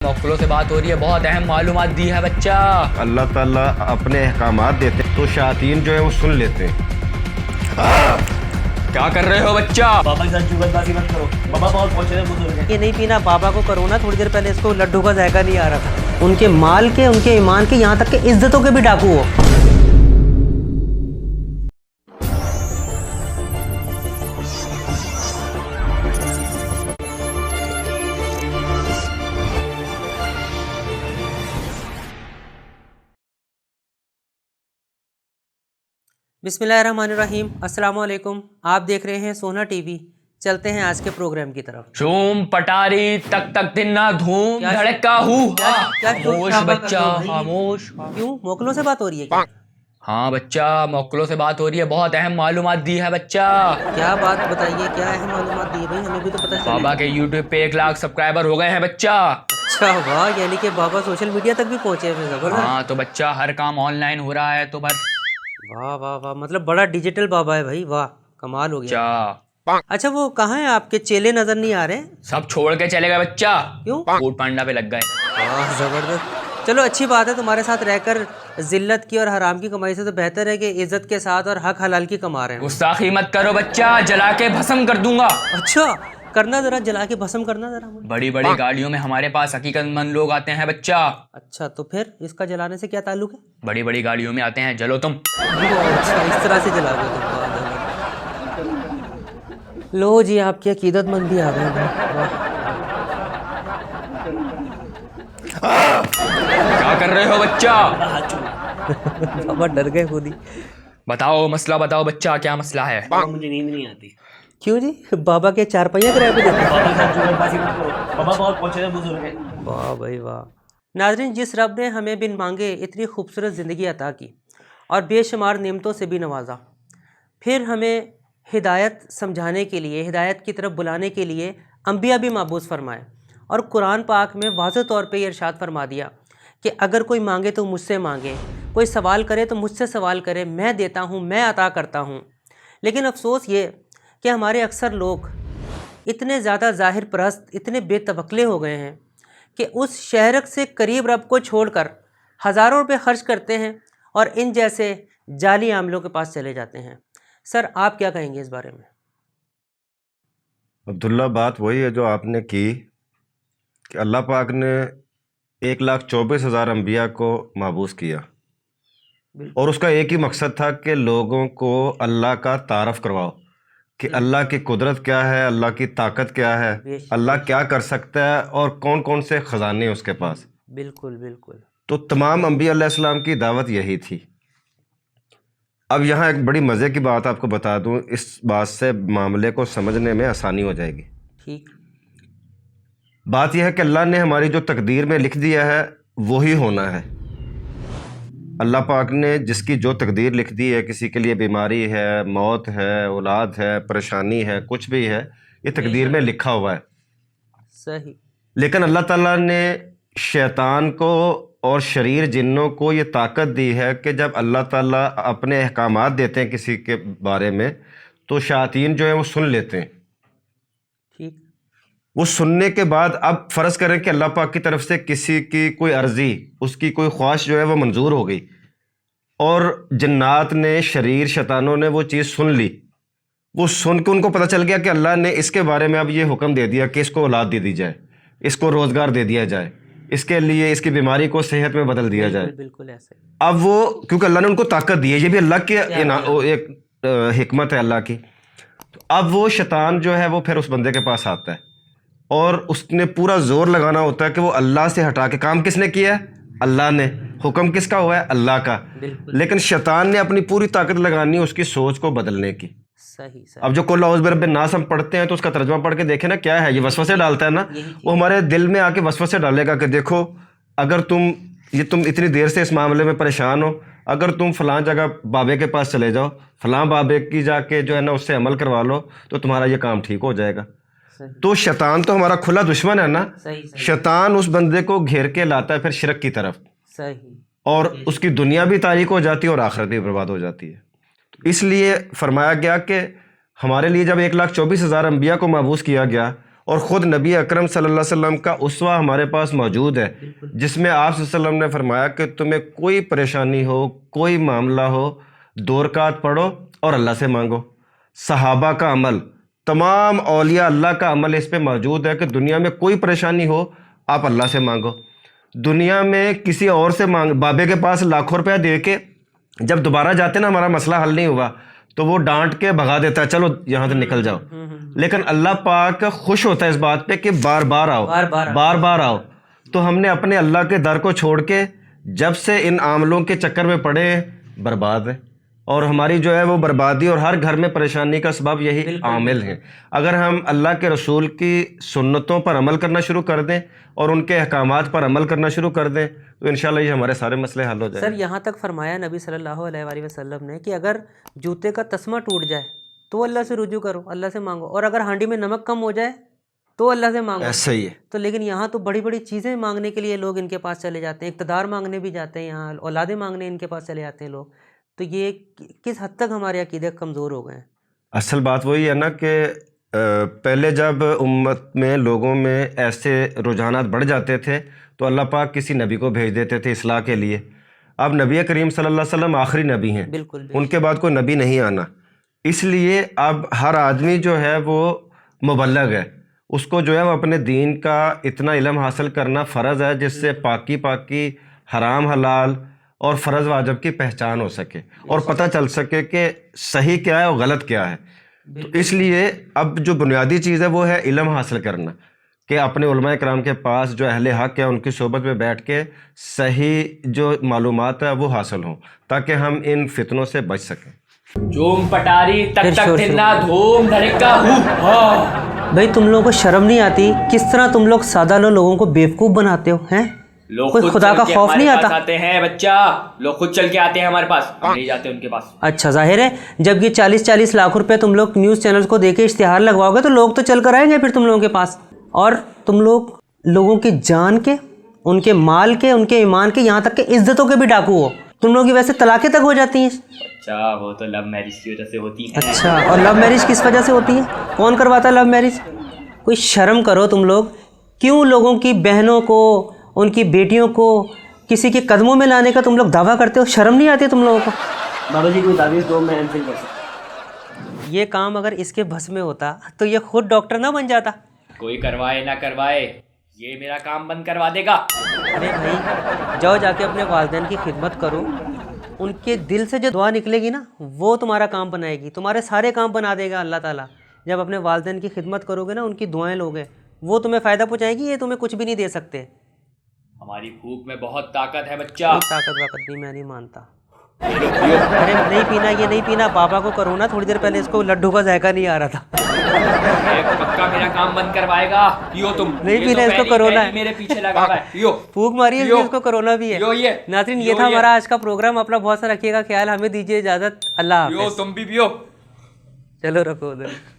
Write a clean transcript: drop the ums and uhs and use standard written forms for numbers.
मोक्लो से बात हो रही है, बहुत अहम मालूमात दी है बच्चा। अल्लाह ताला अपने अहकामात देते हैं तो शायातीन जो है वो सुन लेते हैं। क्या कर रहे हो बच्चा? पापा के साथ जुगलबाजी मत करो, पापा बहुत पहुंचे हैं बुजुर्ग हैं। ये नहीं पीना, पापा को करो ना। थोड़ी देर पहले इसको लड्डू का जायका नहीं आ रहा था। उनके माल के, उनके ईमान के, यहाँ तक के इज्जतों के भी डाकू हो। बिस्मिल्लाहिर्रहमानिर्रहीम, अस्सलाम वालेकुम। आप देख रहे हैं सोना टीवी। चलते हैं आज के प्रोग्राम की तरफ। झूम पटारी तक तक दिन ना धूम क्या- धड़का हूँ। क्या खामोश क्या बच्चा, कर रहे हो? खामोश। क्यों, मोकलों से बात हो रही है क्या? हाँ बच्चा, मोक्लो से बात हो रही है, बहुत अहम मालूमात दी है बच्चा। क्या बात बताइए, क्या अहम मालूमात दी है भाई, हमें भी तो पता चले। बाबा के YouTube पे 1 लाख सब्सक्राइबर हो गए हैं बच्चा। अच्छा वाह, यानी कि बाबा सोशल मीडिया तक भी पहुंचे हैं। जबरदस्त। हाँ तो बच्चा, हर काम ऑनलाइन हो रहा है तो बस वाह वाह वाह, मतलब बड़ा डिजिटल बाबा है भाई, वाह कमाल हो गया। बच्चा अच्छा वो कहाँ है, आपके चेले नजर नहीं आ रहे? सब छोड़ के चले गए बच्चा, क्यों? फूड पांडा पे लग गए। वाह जबरदस्त। चलो अच्छी बात है, तुम्हारे साथ रहकर जिल्लत की और हराम की कमाई से तो बेहतर है कि इज्जत के साथ और हक हलाल की कमा रहे हैं। गुस्ताखी मत करो बच्चा, जला के भस्म कर दूंगा। अच्छा करना, जरा जला के भस्म करना जरा मुझे। बड़ी बड़ी गाड़ियों में हमारे पास हकीकतमंद लोग आते हैं बच्चा। अच्छा तो फिर इसका जलाने से क्या ताल्लुक है? बड़ी बड़ी गाड़ियों में आते हैं, जलो तुम। अच्छा इस तरह से जला दो तुम। लो जी, आपकी अकीदतमंद भी आ गए। क्या कर रहे हो बच्चा? बाबा डर गए खुद ही। बताओ मसला, बताओ बच्चा, क्या मसला है? पापा मुझे नींद नहीं आती। क्यों जी, बाबा के चार पहिया किराए पे देते हैं? पापा के साथ जुगलबाजी मत करो, पापा बहुत पहुंचे हैं बुजुर्ग हैं। वाह भाई वाह। नाज़रीन, जिस रब ने हमें बिन मांगे इतनी खूबसूरत ज़िंदगी अता की और बेशुमार नेमतों से भी नवाजा, फिर हमें हिदायत समझाने के लिए, हिदायत की तरफ बुलाने के लिए अंबिया भी माबूस फरमाए और कुरान पाक में वाज़ेह तौर पे ये इरशाद फरमा दिया कि अगर कोई मांगे तो मुझसे मांगे, कोई सवाल करे तो मुझसे सवाल करे, मैं देता हूँ, मैं अता करता हूँ। लेकिन अफसोस ये कि हमारे अक्सर लोग इतने ज़्यादा ज़ाहिर परस्त, इतने बेतवक्ले हो गए हैं कि उस शहरक से करीब रब को छोड़कर हज़ारों रुपए खर्च करते हैं और इन जैसे जाली आमलों के पास चले जाते हैं। सर आप क्या कहेंगे इस बारे में? अब्दुल्ला, बात वही है जो आपने की कि अल्लाह पाक ने 1,24,000 अम्बिया को माबूस किया और उसका एक ही मकसद था कि लोगों को अल्लाह का तारफ़ करवाओ कि अल्लाह की कुदरत क्या है, अल्लाह की ताकत क्या है, अल्लाह क्या कर सकता है और कौन कौन से ख़जाने हैं उसके पास। बिल्कुल बिल्कुल। तो तमाम अंबिया अलैहिस्सलाम की दावत यही थी। अब यहाँ एक बड़ी मज़े की बात आपको बता दूँ, इस बात से मामले को समझने में आसानी हो जाएगी। ठीक। बात यह है कि अल्लाह ने हमारी जो तकदीर में लिख दिया है वही होना है। अल्लाह पाक ने जिसकी जो तकदीर लिख दी है, किसी के लिए बीमारी है, मौत है, औलाद है, परेशानी है, कुछ भी है, ये तकदीर में लिखा हुआ है। सही। लेकिन अल्लाह ताला ने शैतान को और शरीर जिन्नों को ये ताकत दी है कि जब अल्लाह ताला अपने अहकामात देते हैं किसी के बारे में तो शायातीन जो है वो सुन लेते हैं। ठीक। वो सुनने के बाद अब फ़र्ज़ करें कि अल्लाह पाक की तरफ से किसी की कोई अर्ज़ी, उसकी कोई ख्वाहिश जो है वो मंजूर हो गई और जन्नात ने, शरीर शैतानों ने वो चीज़ सुन ली। वो सुन के उनको पता चल गया कि अल्लाह ने इसके बारे में अब ये हुक्म दे दिया कि इसको औलाद दे दी जाए, इसको रोज़गार दे दिया जाए, इसके लिए इसकी बीमारी को सेहत में बदल दिया जाए। बिल्कुल ऐसे। अब वो, क्योंकि अल्लाह ने उनको ताकत दी है, ये भी अल्लाह की एक हिकमत है अल्लाह की। तो अब वो शैतान जो है वो फिर उस बंदे के पास आता है और उसने पूरा जोर लगाना होता है कि वो अल्लाह से हटा के, काम किसने किया है? अल्लाह ने। हुक्म किसका हुआ है? अल्लाह का। लेकिन शैतान ने अपनी पूरी ताकत लगानी है उसकी सोच को बदलने की। सही सही। अब जो कुल औज़ बिरब्बिन नास हम पढ़ते हैं तो उसका तर्जुमा पढ़ के देखें ना, क्या है ये, वसवसे डालता है ना, वो हमारे दिल में आके वसवसे डालेगा कि देखो अगर तुम इतनी देर से इस मामले में परेशान हो, अगर तुम फलां जगह बाबे के पास चले जाओ, फलां बाबे की जाके जो है ना उससे अमल करवा लो तो तुम्हारा ये काम ठीक हो जाएगा। तो शैतान तो हमारा खुला दुश्मन है ना। सही। शैतान उस बंदे को घेर के लाता है फिर शिरक की तरफ, सही। और उसकी दुनिया भी तारीक हो जाती है और आखिरत भी बर्बाद हो जाती है। तो इसलिए फरमाया गया कि हमारे लिए जब 1,24,000 अम्बिया को माबूस किया गया اور خود نبی اکرم صلی اللہ علیہ وسلم کا اسوہ ہمارے پاس موجود ہے، جس میں آپ صلی اللہ علیہ وسلم نے فرمایا کہ تمہیں کوئی پریشانی ہو، کوئی معاملہ ہو، 2 رکعت پڑھو اور اللہ سے مانگو۔ صحابہ کا عمل، تمام اولیاء اللہ کا عمل اس پہ موجود ہے کہ دنیا میں کوئی پریشانی ہو آپ اللہ سے مانگو۔ دنیا میں کسی اور سے بابے کے پاس لاکھوں روپیہ دے کے جب دوبارہ جاتے نا ہمارا مسئلہ حل نہیں ہوا تو وہ ڈانٹ کے بھگا دیتا ہے، چلو یہاں سے نکل جاؤ، لیکن اللہ پاک خوش ہوتا ہے اس بات پہ کہ بار بار آؤ، بار بار آؤ۔ تو ہم نے اپنے اللہ کے در کو چھوڑ کے جب سے ان عاملوں کے چکر میں پڑے برباد ہے، اور ہماری جو ہے وہ بربادی اور ہر گھر میں پریشانی کا سبب یہی عامل ہیں۔ اگر ہم اللہ کے رسول کی سنتوں پر عمل کرنا شروع کر دیں اور ان کے احکامات پر عمل کرنا شروع کر دیں تو انشاءاللہ یہ ہمارے سارے مسئلے حل ہو جائیں۔ سر یہاں تک فرمایا نبی صلی اللہ علیہ وآلہ وسلم نے کہ اگر جوتے کا تسمہ ٹوٹ جائے تو اللہ سے رجوع کرو، اللہ سے مانگو، اور اگر ہانڈی میں نمک کم ہو جائے تو اللہ سے مانگو۔ ایسا ہی ہے۔ تو لیکن یہاں تو بڑی بڑی چیزیں مانگنے کے لیے لوگ ان کے پاس چلے جاتے ہیں، اقتدار مانگنے بھی جاتے ہیں، یہاں اولادیں مانگنے ان کے پاس چلے جاتے ہیں لوگ۔ تو یہ کس حد تک ہمارے عقیدے کمزور ہو گئے ہیں؟ اصل بات وہی ہے نا کہ پہلے جب امت میں لوگوں میں ایسے رجحانات بڑھ جاتے تھے تو اللہ پاک کسی نبی کو بھیج دیتے تھے اصلاح کے لیے۔ اب نبی کریم صلی اللہ علیہ وسلم آخری نبی ہیں، بالکل ان کے بعد کوئی نبی نہیں آنا، اس لیے اب ہر آدمی جو ہے وہ مبلغ ہے، اس کو جو ہے وہ اپنے دین کا اتنا علم حاصل کرنا فرض ہے جس سے پاکی حرام حلال اور فرض واجب کی پہچان ہو سکے اور پتہ چل سکے کہ صحیح کیا ہے اور غلط کیا ہے۔ تو اس لیے اب جو بنیادی چیز ہے وہ ہے علم حاصل کرنا، کہ اپنے علماء کرام کے پاس جو اہل حق ہے ان کی صحبت میں بیٹھ کے صحیح جو معلومات ہے وہ حاصل ہوں تاکہ ہم ان فتنوں سے بچ سکیں۔ جوم پٹاری تک تک دھنا دھوم دھڑکا بھائی تم لوگوں کو شرم نہیں آتی؟ کس طرح تم لوگ سادہ لوگوں کو بیوقوف بناتے ہو ہیں؟ لوگ کوئی خدا کا خوف نہیں آتا؟ آتے ہیں بچہ، لوگ خود چل کے آتے ہیں ہمارے پاس، ہم نہیں جاتے ان کے پاس۔ اچھا ظاہر ہے جب یہ 40 لاکھ روپے تم لوگ نیوز چینلز کو دے کے اشتہار لگواؤ گے تو لوگ تو چل کر آئیں گے پھر تم لوگوں کے پاس، اور تم لوگ لوگوں کی جان کے، ان کے مال کے، ان کے ایمان کے، یہاں تک کہ عزتوں کے بھی ڈاکو ہو۔ تم لوگوں کی ویسے طلاقیں تک ہو جاتی ہیں۔ اچھا وہ تو لو میرج کی وجہ سے ہوتی ہے۔ اچھا، اور لو میرج کس وجہ سے ہوتی ہے؟ کون کرواتا ہے لو میرج؟ کوئی شرم کرو تم لوگ، کیوں لوگوں کی بہنوں کو، ان کی بیٹیوں کو کسی کے قدموں میں لانے کا تم لوگ دعویٰ کرتے ہو؟ شرم نہیں آتی تم لوگوں کو؟ بابا جی کوئی تعویذ دو میں اینسر کر سکتا۔ یہ کام اگر اس کے بس میں ہوتا تو یہ خود ڈاکٹر نہ بن جاتا۔ کوئی کروائے نہ کروائے یہ میرا کام بند کروا دے گا۔ ارے بھائی جاؤ جا کے اپنے والدین کی خدمت کرو، ان کے دل سے جو دعا نکلے گی نا وہ تمہارا کام بنائے گی، تمہارے سارے کام بنا دے گا اللہ تعالیٰ۔ جب اپنے والدین کی خدمت کرو گے نا، ان کی دعائیں لوگے، وہ تمہیں فائدہ پہنچائے گی، یہ تمہیں کچھ بھی نہیں دے سکتے۔ ہماری بھوک میں بہت طاقت ہے بچہ۔ طاقت واقت نہیں، میں نہیں مانتا۔ ارے نہیں پینا، یہ نہیں پینا، پاپا کو کرو نا، تھوڑی دیر پہلے اس کو لڈو کا ذائقہ نہیں آ رہا تھا۔ پکا میرا کام بند کروائے گا۔ پیو تم، نہیں پینا، اس کو کرونا ہے، میرے پیچھے لگا ہوا ہے، پیو۔ پھونک ماری ہے، اس کو کرونا بھی ہے۔ ناظرین یہ تھا ہمارا آج کا پروگرام، اپنا بہت سا رکھیے گا خیال، ہمیں دیجیے اجازت، اللہ حافظ۔ پیو تم بھی پیو۔ چلو رکھو ادھر۔